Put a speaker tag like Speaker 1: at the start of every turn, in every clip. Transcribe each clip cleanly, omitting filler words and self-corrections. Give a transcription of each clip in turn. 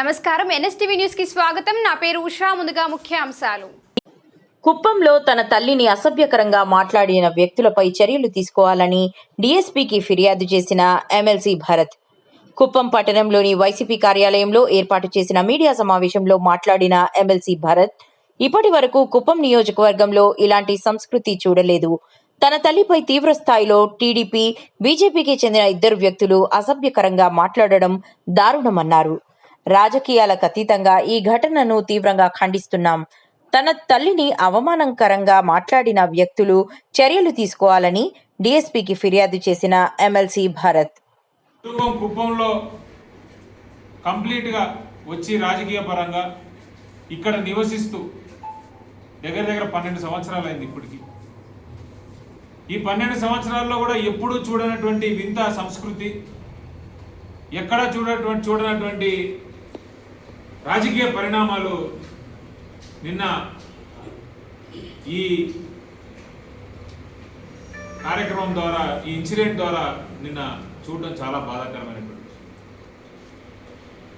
Speaker 1: నమస్కారం NSTV news కి స్వాగతం. నా పేరు ఉషా. ముందుగా ముఖ్యాంశాలు.
Speaker 2: కుప్పంలో తన తల్లిని అసభ్యకరంగా మాట్లాడిన వ్యక్తులపై చర్యలు తీసుకోవాలని డీఎస్పీకి ఫిర్యాదు చేసిన ఎమ్మెల్సీ భరత్. కుప్పం పట్టణంలోని వైసీపీ కార్యాలయంలో ఏర్పాటు చేసిన మీడియా సమావేశంలో మాట్లాడిన ఎమ్మెల్సీ భరత్, ఇప్పటి వరకు కుప్పం నియోజకవర్గంలో ఇలాంటి సంస్కృతి చూడలేదు. తన తల్లిపై తీవ్ర స్థాయిలో టీడీపీ, బీజేపీకి చెందిన ఇద్దరు వ్యక్తులు అసభ్యకరంగా మాట్లాడడం దారుణమన్నారు. రాజకీయాలకు అతీతంగా ఈ ఘటనను తీవ్రంగా ఖండిస్తున్నాం. తన తల్లిని అవమానకరంగా మాట్లాడిన వ్యక్తులు చర్యలు తీసుకోవాలని డీఎస్పీకి ఫిర్యాదు చేసిన ఎమ్మెల్సీ భరత్.
Speaker 3: కుప్పంలో కంప్లీట్గా వచ్చి రాజకీయ పరంగా ఇక్కడ నివసిస్తూ దగ్గర 12 సంవత్సరాలు అయింది. ఇప్పటికి ఈ 12 సంవత్సరాల్లో కూడా ఎప్పుడూ చూడనటువంటి వింత సంస్కృతి, ఎక్కడా చూడనటువంటి రాజకీయ పరిణామాలు నిన్న ఈ కార్యక్రమం ద్వారా, ఈ ఇన్సిడెంట్ ద్వారా నిన్న చూడడం చాలా బాధాకరమైనటువంటి విషయం.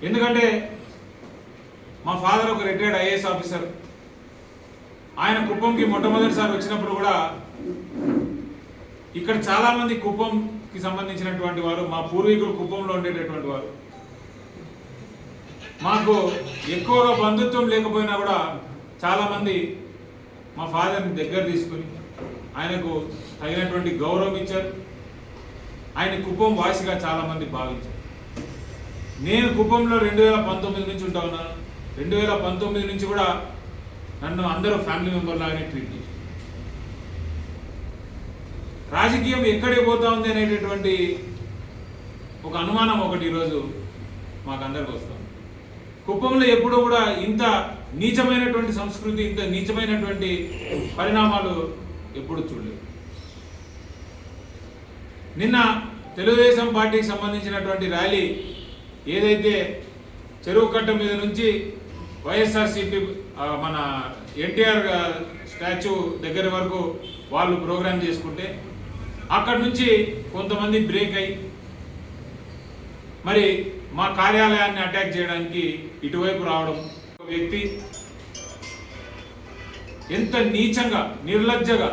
Speaker 3: ఎందుకంటే మా ఫాదర్ ఒక రిటైర్డ్ ఐఏఎస్ ఆఫీసర్. ఆయన కుప్పంకి మొట్టమొదటిసారి వచ్చినప్పుడు కూడా ఇక్కడ చాలామంది కుప్పంకి సంబంధించినటువంటి వారు, మా పూర్వీకులు కుప్పంలో ఉండేటటువంటి వారు, మాకు ఎక్కువగా బంధుత్వం లేకపోయినా కూడా చాలామంది మా ఫాదర్ని దగ్గర తీసుకుని ఆయనకు తగినటువంటి గౌరవం ఇచ్చారు. ఆయన కుప్పం వాసిగా చాలామంది భావించారు. నేను కుప్పంలో 2019 నుంచి ఉంటా ఉన్నాను. 2019 నుంచి కూడా నన్ను అందరూ ఫ్యామిలీ మెంబర్ లాగానే ట్రీట్ చేశారు. రాజకీయం ఎక్కడికి పోతా ఉంది అనేటటువంటి ఒక అనుమానం ఒకటి ఈరోజు మాకందరికి వస్తుంది. కుప్పంలో ఎప్పుడూ కూడా ఇంత నీచమైనటువంటి సంస్కృతి, ఇంత నీచమైనటువంటి పరిణామాలు ఎప్పుడు చూడలేదు. నిన్న తెలుగుదేశం పార్టీకి సంబంధించినటువంటి ర్యాలీ ఏదైతే చెరువు కట్ట మీద నుంచి వైఎస్ఆర్సీపీ మన ఎన్టీఆర్ స్టాచ్యూ దగ్గర వరకు వాళ్ళు ప్రోగ్రాం చేసుకుంటే అక్కడి నుంచి కొంతమంది బ్రేక్ అయ్యి మరి మా కార్యాలయాన్ని అటాక్ చేయడానికి ఇటువైపు రావడం, ఒక వ్యక్తి ఎంత నీచంగా, నిర్లజ్జగా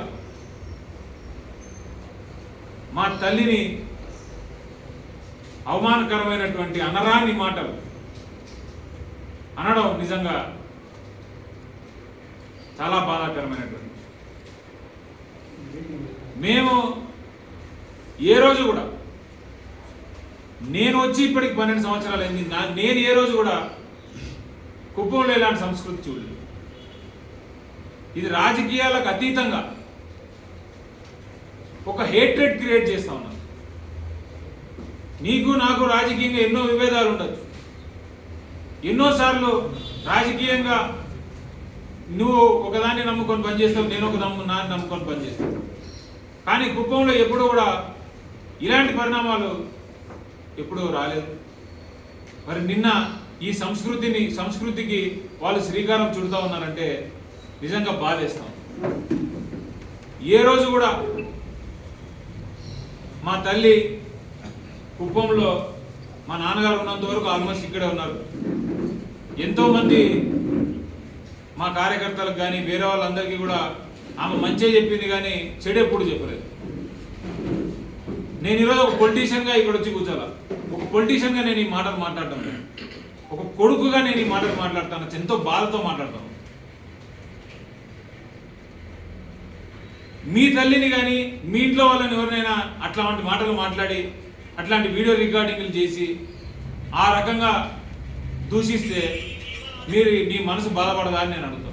Speaker 3: మా తల్లిని అవమానకరమైనటువంటి అనరాని మాటలు అనడం నిజంగా చాలా బాధాకరమైనటువంటి. మేము ఏ రోజు కూడా, నేను వచ్చి ఇప్పటికి 12 సంవత్సరాలు అయింది, నేను ఏ రోజు కూడా కుప్పంలో ఇలాంటి సంస్కృతి చూడలేదు. ఇది రాజకీయాలకు అతీతంగా ఒక హేట్రెడ్ క్రియేట్ చేస్తా ఉన్నాను. నీకు నాకు రాజకీయంగా ఎన్నో విభేదాలు ఉండొచ్చు, ఎన్నోసార్లు రాజకీయంగా నువ్వు ఒకదాన్ని నమ్ముకొని పనిచేస్తావు, నేను ఒక నాన్ని నమ్ముకొని పనిచేస్తాను. కానీ కుప్పంలో ఎప్పుడూ కూడా ఇలాంటి పరిణామాలు ఎప్పుడూ రాలేదు. మరి నిన్న ఈ సంస్కృతికి వాళ్ళు శ్రీకారం చుడుతూ ఉన్నారంటే నిజంగా బాధేస్తాం. ఏ రోజు కూడా మా తల్లి కుప్పంలో, మా నాన్నగారు ఉన్నంత వరకు ఆల్మోస్ట్ ఇక్కడే ఉన్నారు. ఎంతోమంది మా కార్యకర్తలకు కానీ వేరే వాళ్ళందరికీ కూడా ఆమె మంచిగా చెప్పింది కానీ చెడు ఎప్పుడు చెప్పలేదు. నేను ఈరోజు ఒక పొలిటీషియన్గా ఇక్కడ వచ్చి కూర్చోాలా, ఒక పొలిటీషియన్గా నేను ఈ మాటలు మాట్లాడటం లేదు, ఒక కొడుకుగా నేను ఈ మాటలు మాట్లాడతాను, ఎంతో బాధతో మాట్లాడతాను. మీ తల్లిని కానీ మీ ఇంట్లో వాళ్ళని ఎవరినైనా అట్లాంటి మాటలు మాట్లాడి అట్లాంటి వీడియో రికార్డింగ్లు చేసి ఆ రకంగా దూషిస్తే మీ మనసు బాధపడదా అని నేను అడుగుతాను.